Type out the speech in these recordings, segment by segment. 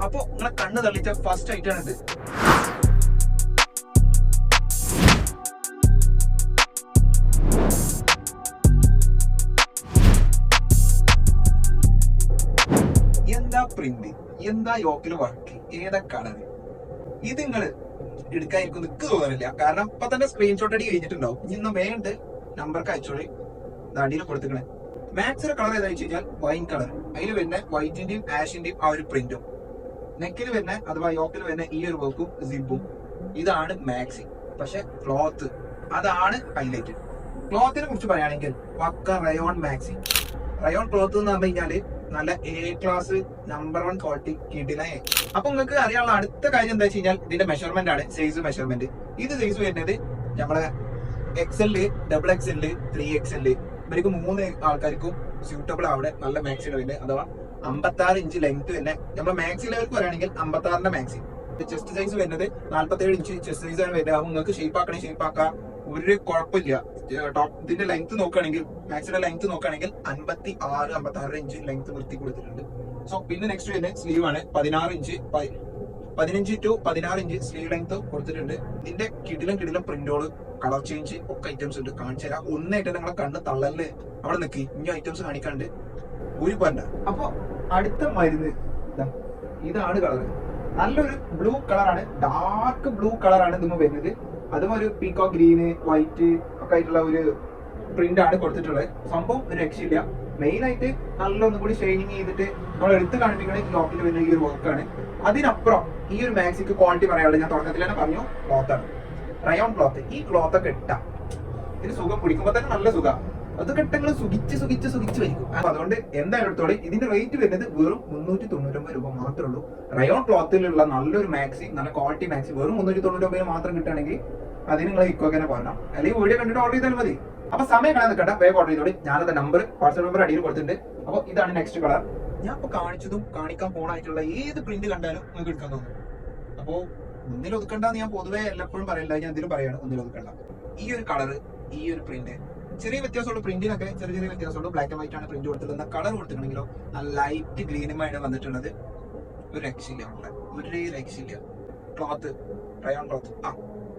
അപ്പൊ നിങ്ങളെ കണ്ണ് തള്ളിച്ച ഫസ്റ്റ് ഐറ്റാണ് ഇത്. എന്താ പ്രിന്റ്, എന്താ യോക്കില് വർക്ക്, ഏതാ കളർ, ഇത് നിങ്ങള് എടുക്കാൻ എനിക്ക് നിക്ക് തോന്നുന്നില്ല. കാരണം ഇപ്പൊ തന്നെ സ്ക്രീൻഷോട്ട് അടി കഴിഞ്ഞിട്ടുണ്ടാവും. ഇന്ന് വേണ്ട നമ്പർക്ക് അയച്ചോളി, അടിയിൽ കൊടുത്തിക്കണേ. മാക്സിലെ കളർ ഏതാ വെച്ച് കഴിഞ്ഞാൽ വൈൻ കളർ. അതിൽ വരുന്ന വൈറ്റിന്റെയും ആഷിന്റെയും ആ ഒരു പ്രിന്റും, നെക്കിൽ വരുന്ന അഥവാ യോക്കിൽ വരുന്ന ഈ ഒരു വർക്കും സിബും, ഇതാണ് മാക്സി. പക്ഷെ ക്ലോത്ത് അതാണ് ഹൈലൈറ്റ്. ക്ലോത്തിനെ കുറിച്ച് പറയുകയാണെങ്കിൽ പക്ക റയോൺ മാക്സി. റയോൺ ക്ലോത്ത് എന്ന് പറഞ്ഞു കഴിഞ്ഞാല് നല്ല A ക്ലാസ് നമ്പർ 1 ക്വാളിറ്റി കിട്ടില്ലേ. അപ്പൊ നിങ്ങൾക്ക് അറിയാനുള്ള അടുത്ത കാര്യം എന്താ വെച്ച് കഴിഞ്ഞാൽ ഇതിന്റെ മെഷർമെന്റ് ആണ്, സൈസ് മെഷർമെന്റ്. ഇത് സൈസ് വരുന്നത് നമ്മളെ XL, XXL, 3XL, ഇവർക്ക് 3 ആൾക്കാർക്കും സ്യൂട്ടബിൾ ആവിടെ നല്ല മാക്സി വരുന്നത്. അഥവാ 56 ഇഞ്ച് ലെങ്ത് തന്നെ. നമ്മുടെ മാക്സി ലെവൽക്ക് പറയുകയാണെങ്കിൽ 56ന്റെ മാക്സി. ചെസ്റ്റ് സൈസ് വരുന്നത് 47 ഇഞ്ച് ചെസ്റ്റ് സൈസ് ആണ് വരുന്നത്. അപ്പൊ നിങ്ങൾക്ക് ഷേപ്പ് ആക്കണേ ഷേപ്പ് ആക്കാം, ഒരു കുഴപ്പമില്ല. ടോപ്പ് ഇതിന്റെ ലെങ്ത് നോക്കുകയാണെങ്കിൽ, മാക്സിന്റെ ലെങ്ത് നോക്കുകയാണെങ്കിൽ 56 ഇഞ്ച് ലെങ്ത് വൃത്തി കൊടുത്തിട്ടുണ്ട്. സോ പിന്നെ നെക്സ്റ്റ് വരുന്നത് സ്ലീവ് ആണ്. 15 to 16 ഇഞ്ച് സ്ലീവ് ലെങ്ത് കൊടുത്തിട്ടുണ്ട്. ഇതിന്റെ കിടിലം പ്രിന്റോള്, കളർ ചേഞ്ച് ഒക്കെ ഐറ്റംസ് ഉണ്ട്. കാണിച്ചു തരാം. ഒന്നായിട്ട് നിങ്ങളെ കണ്ണ് തള്ളല് അവിടെ നിൽക്കി ഇനി ഐറ്റംസ് കാണിക്കാണ്ട് ഒരു പണ്ട. അപ്പൊ അടുത്ത മരുന്ന് ഇതാണ് കളർ. നല്ലൊരു ബ്ലൂ കളറാണ്, ഡാർക്ക് ബ്ലൂ കളറാണ് ഇതിന് വരുന്നത്. അതും ഒരു പീക്കോ ഗ്രീന് വൈറ്റ് ഒക്കെ ആയിട്ടുള്ള ഒരു പ്രിന്റ് ആണ് കൊടുത്തിട്ടുള്ളത്. സംഭവം ഒരു രക്ഷയില്ല. മെയിൻ ആയിട്ട് നല്ല ഒന്നും കൂടി ഷൈനിങ് ചെയ്തിട്ട് നമ്മൾ എടുത്ത് കാണിപ്പിക്കുന്ന ഈ ലോക്കിൽ വരുന്ന ഈ ഒരു വർക്കാണ്. അതിനപ്പുറം ഈ ഒരു മാക്സിക്ക് ക്വാളിറ്റി പറയാനുള്ളത് ഞാൻ തുടക്കത്തിൽ തന്നെ പറഞ്ഞു, ക്ലോത്താണ്. Rayon cloth. ഈ ക്ലോത്ത് ഒക്കെ ഇട്ടാ ഇതിന് സുഖം, പിടിക്കുമ്പോ തന്നെ നല്ല സുഖം. അതൊക്കെ ഇട്ടങ്ങൾ സുഖിച്ച് വരിക്കും. അപ്പൊ അതുകൊണ്ട് എന്തായാലും എടുത്തോളി. ഇതിന്റെ റേറ്റ് വരുന്നത് വെറും 399 രൂപ മാത്രമേ ഉള്ളൂ. റയോൺ ക്ലോത്തിലുള്ള നല്ലൊരു മാക്സി, നല്ല ക്വാളിറ്റി മാക്സി വെറും 399 മാത്രം കിട്ടുകയാണെങ്കിൽ അതിന് നിങ്ങൾ ഇക്കോക്കനെ പോരണം, അല്ലെങ്കിൽ വീഡിയോ കണ്ടിട്ട് ഓർഡർ ചെയ്താൽ മതി. അപ്പൊ സമയം കാണാൻ നിൽക്കണ്ട, വേഗം ഓർഡർ ചെയ്തോളി. ഞാനത് നമ്പർ, വാട്സ്ആപ്പ് നമ്പർ അടിയിൽ കൊടുത്തിട്ടുണ്ട്. അപ്പൊ ഇതാണ് നെക്സ്റ്റ് കളർ. ഞാൻ ഇപ്പൊ കാണിച്ചതും കാണിക്കാൻ പോണായിട്ടുള്ള ഏത് പ്രിന്റ് കണ്ടാലും നിങ്ങൾക്ക് എടുക്കാൻ തോന്നും. അപ്പോ ഒന്നിൽ ഒതുക്കണ്ടെന്ന് ഞാൻ പൊതുവെ എല്ലപ്പോഴും പറയില്ല, ഞാൻ എന്തിനും പറയാണ് ഒന്നിൽ ഒതുക്കണ്ട. ഈ ഒരു കളറ്, ഈ ഒരു പ്രിന്റ് ചെറിയ വ്യത്യാസമുള്ള, പ്രിന്റിനൊക്കെ ചെറിയ വ്യത്യാസമുള്ളൂ. ബ്ലാക്ക് ആൻഡ് വൈറ്റ് ആണ് പ്രിന്റ് കൊടുത്തിട്ടുള്ളത്. കളർ കൊടുത്തിട്ടുണ്ടെങ്കിലോ നല്ല ലൈറ്റ് ഗ്രീനുമായിട്ട് വന്നിട്ടുള്ളത്. ഒരു രക്ഷയില്ല, ഒരു രക്ഷയില്ല. Cloth rayon cloth.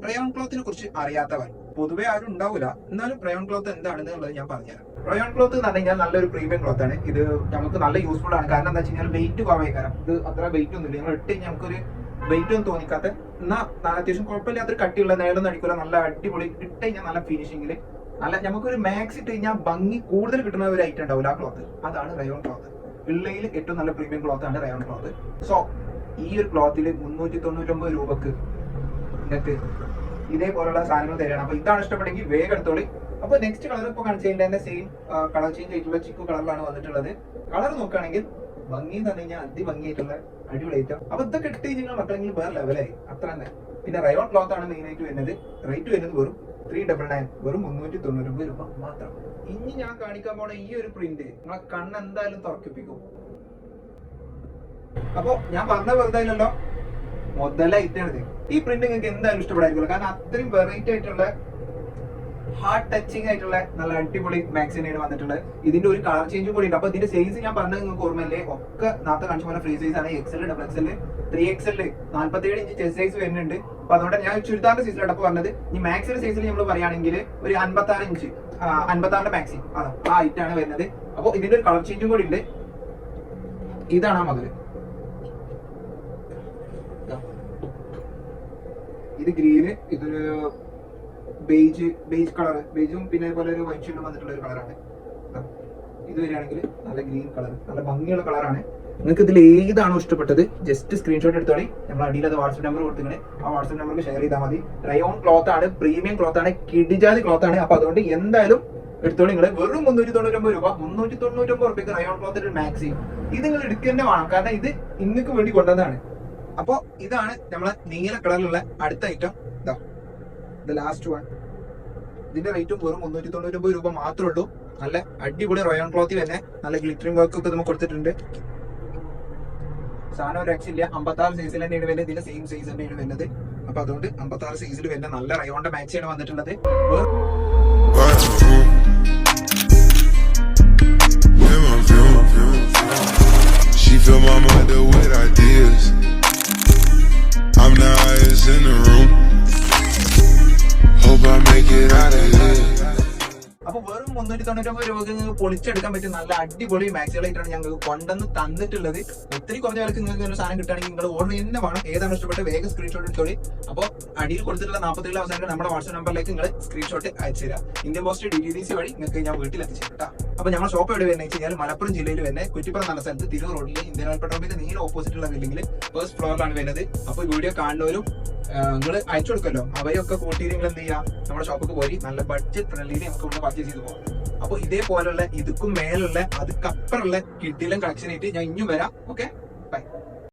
റയോൺ ക്ലോത്തിനെ കുറിച്ച് അറിയാത്തവർ പൊതുവെ ആരും ഉണ്ടാവില്ല. എന്നാലും റയോൺ ക്ലോത്ത് എന്താണെന്നുള്ളത് ഞാൻ പറഞ്ഞുതരാം. റയോൺ ക്ലോത്ത് എന്ന് പറഞ്ഞു കഴിഞ്ഞാൽ നല്ലൊരു പ്രീമിയം ക്ലോത്ത് ആണ്. ഇത് നമുക്ക് നല്ല യൂസ്ഫുൾ ആണ്. കാരണം എന്താ വെച്ച് കഴിഞ്ഞാൽ വെയിറ്റ് കുറവായിക്കാരം. ഇത് അത്ര വെയിറ്റ് ഒന്നുമില്ല. നിങ്ങൾ ഇട്ട് കഴിഞ്ഞാൽ നമുക്കൊരു വെയിറ്റ് ഒന്നും തോന്നിക്കാത്ത, എന്നാൽ അത്യാവശ്യം കുഴപ്പമില്ലാത്തൊരു കട്ടിയുള്ള, നേരൊന്നും അടിക്കില്ല, നല്ല അടിപൊളി ഇട്ട് കഴിഞ്ഞാൽ നല്ല ഫിനിഷിംഗില് നല്ല നമുക്കൊരു മാക്സ് ഇട്ട് കഴിഞ്ഞാൽ ഭംഗി കൂടുതൽ കിട്ടുന്ന ഒരു ഐറ്റം ഉണ്ടാവില്ല. ആ ക്ലോത്ത് അതാണ് റയോൺ ക്ലോത്ത്. പിള്ളയിൽ ഏറ്റവും നല്ല പ്രീമിയം ക്ലോത്ത് ആണ് റയോൺ ക്ലോത്ത്. സോ ഈ ഒരു ക്ലോത്തിൽ 399 രൂപക്ക് നിങ്ങൾക്ക് ഇതേപോലുള്ള സാധനങ്ങൾ തരാണ്. അപ്പൊ ഇതാണ് ഇഷ്ടപ്പെട്ടെങ്കിൽ വേഗം എടുത്തോളി. അപ്പൊ നെക്സ്റ്റ് കളർ ഇപ്പൊ കാണിച്ചതിന്റെ സെയിം കളർ ചേഞ്ച് ആയിട്ടുള്ള ചിക്കു കളറിലാണ് വന്നിട്ടുള്ളത്. കളർ നോക്കുകയാണെങ്കിൽ ഭംഗി എന്ന് പറഞ്ഞു കഴിഞ്ഞാൽ അതിഭംഗിയായിട്ടുള്ള അടിപൊളി ഐറ്റം. അപ്പൊ ഇതൊക്കെ ഇട്ട് കഴിഞ്ഞാൽ മക്കളെങ്കിലും വേറെ ലെവലായി, അത്ര തന്നെ. പിന്നെ റയോൺ ക്ലോത്ത് ആണ് മെയിൻ ആയിട്ട് വരുന്നത്. റേറ്റ് വരുന്നത് വെറും 399, വെറും 399 രൂപ മാത്രം. ഇനി ഞാൻ കാണിക്കാൻ പോണ ഈ ഒരു പ്രിന്റ് നിങ്ങളെ കണ്ണ് എന്തായാലും തുറക്കിപ്പിക്കും. അപ്പൊ ഞാൻ പറഞ്ഞ വെറുതെ ഇല്ലല്ലോ, മുതലായിട്ടാണിത്. ഈ പ്രിന്റ് നിങ്ങൾക്ക് എന്തായാലും ഇഷ്ടപ്പെടായിരിക്കുമല്ലോ. കാരണം അത്രയും വെറൈറ്റി ആയിട്ടുള്ള, ഹാർട്ട് ടച്ചിങ് ആയിട്ടുള്ള നല്ല അടിപൊളി മാക്സിനാണ് വന്നിട്ടുള്ളത്. ഇതിന്റെ ഒരു കളർ ചേഞ്ചും കൂടി ഉണ്ട്. അപ്പൊ ഇതിന്റെ സൈസ് ഞാൻ പറഞ്ഞത് നിങ്ങൾക്ക് ഓർമ്മയില്ലേ? ഒക്കെ നേരത്തെ കാണിച്ച പോലെ ഫ്രീ സൈസ് ആണ്. XL, XXL, 3XL, 47 inch chest size വരുന്നുണ്ട്. അപ്പൊ അതുകൊണ്ട് ഞാൻ ചുരിദാറിന്റെ സൈസിലാണ് അപ്പൊ പറഞ്ഞത്. ഈ മാക്സിന്റെ സൈസിൽ നമ്മൾ പറയുകയാണെങ്കിൽ ഒരു 56 ഇഞ്ച്, 56ന്റെ മാക്സി ആ ഹൈറ്റ് ആണ് വരുന്നത്. അപ്പൊ ഇതിന്റെ ഒരു കളർ ചേഞ്ചും കൂടി ഉണ്ട്. ഇതാണ് ആ മതില്. ഇത് ഗ്രീന്, ഇതൊരു ബേജ് കളർ, ബേജും പിന്നെ അതുപോലെ ഒരു വൈറ്റ് ഷെയ്ഡും വന്നിട്ടുള്ള ഒരു കളറാണ്. ഇത് വരികയാണെങ്കിൽ നല്ല ഗ്രീൻ കളർ, നല്ല ഭംഗിയുള്ള കളറാണ്. നിങ്ങൾക്ക് ഇതിൽ ഏതാണോ ഇഷ്ടപ്പെട്ടത് ജസ്റ്റ് സ്ക്രീൻഷോട്ട് എടുത്തോളി. നമ്മൾ അടിയിൽ അത് വാട്സ്ആപ്പ് നമ്പർ കൊടുത്തിങ്ങനെ ആ വാട്സ്ആപ്പ് നമ്പർക്ക് ഷെയർ ചെയ്താൽ മതി. റയോൺ ക്ലോത്ത് ആണ്, പ്രീമിയം ക്ലോത്ത് ആണ്, കിടിജാതി ക്ലോത്ത് ആണ്. അപ്പൊ അതുകൊണ്ട് എന്തായാലും എടുത്തോളി. നിങ്ങൾ വെറും 399 രൂപ, 399 രൂപയ്ക്ക് റയോൺ ക്ലോത്തിന്റെ ഒരു മാക്സി ഇത് നിങ്ങൾ എടുക്കുക തന്നെ വേണം. കാരണം ഇത് ഇന്നക്ക് വേണ്ടി കൊണ്ടുവന്നതാണ്. അപ്പൊ ഇതാണ് നമ്മളെ നീല കളറിലുള്ള അടുത്ത ഐറ്റം. The last one. ഇതിന്റെ റേറ്റും വെറും 399 രൂപ മാത്രമേ ഉള്ളൂ. നല്ല അടിപൊളി റയോൺ ക്ലോത്തിൽ തന്നെ നല്ല ഗ്ലിറ്ററിംഗ് വർക്ക് ഒക്കെ നമുക്ക് കൊടുത്തിട്ടുണ്ട്. സാധനം ഒരു രക്ഷയില്ല. 56 സൈസിൽ തന്നെയാണ് വരുന്നത്. ഇതിന്റെ സെയിം സൈസ് തന്നെയാണ് വരുന്നത്. അപ്പൊ അതുകൊണ്ട് 56 സൈസിൽ വരുന്ന നല്ല റയോണിന്റെ മാക്സിയാണ് വന്നിട്ടുള്ളത്. She fill my mother with ideas. രൂപ നിങ്ങൾക്ക് പൊളിച്ചെടുക്കാൻ പറ്റും നല്ല അടിപൊളി മാക്സികളായിട്ടാണ് ഞങ്ങൾക്ക് കൊണ്ടുവന്ന് തന്നിട്ടുള്ളത്. ഒത്തിരി കുറഞ്ഞ വിലക്ക് നിങ്ങൾക്ക് ഒരു സാധനം കിട്ടുകയാണെങ്കിൽ നിങ്ങൾ ഓർഡർ തന്നെ വേണം. ഏതാണ് ഇഷ്ടപ്പെട്ട് വേഗം സ്ക്രീൻഷോട്ട് എടുത്തോളി. അപ്പോൾ അടിയിൽ കൊടുത്തിട്ടുള്ള 47 അവസാനം നമ്മുടെ വാട്സ്ആപ്പ് നമ്പറിലേക്ക് നിങ്ങൾ സ്ക്രീൻഷോട്ട് അയച്ചു തരാം. ഇന്ത്യൻ പോസ്റ്റ് DTDC വഴി നിങ്ങൾക്ക് ഞാൻ വീട്ടിൽ എത്തിച്ചു കേട്ടോ. അപ്പോൾ ഞങ്ങളുടെ ഷോപ്പ് എവിടെ വരുന്നത് വെച്ച് കഴിഞ്ഞാൽ മലപ്പുറം ജില്ലയിൽ തന്നെ കുറ്റിപ്പുറം എന്ന സ്ഥലത്ത് തിരൂർ റോഡിൽ ഇന്ത്യൻ ഓയിൽ പെട്രോൾ പമ്പിന്റെ നേരെ ഓപ്പോസിറ്റുള്ള ബിൽഡിംഗിൽ ഫസ്റ്റ് ഫ്ലോറിലാണ് വരുന്നത്. അപ്പോൾ വീഡിയോ കാണുന്നവരും നിങ്ങൾ അയച്ചു കൊടുക്കല്ലോ, അവയൊക്കെ കൂട്ടിയിട്ട് നിങ്ങൾ എന്ത് ചെയ്യുക, നമ്മുടെ ഷോപ്പിൽ പോയി നല്ല ബഡ്ജറ്റ് ഫ്രണ്ട്ലി നമുക്ക് ഇവിടെ പർച്ചേസ് ചെയ്ത് പോകാം. അപ്പോൾ ഇതേപോലുള്ള ഇതുക്കും മേലുള്ള അതുക്കപ്പുറമുള്ള കിഡിലും കളക്ഷൻ ആയിട്ട് ഞാൻ ഇനിയും വരാം. Okay, by.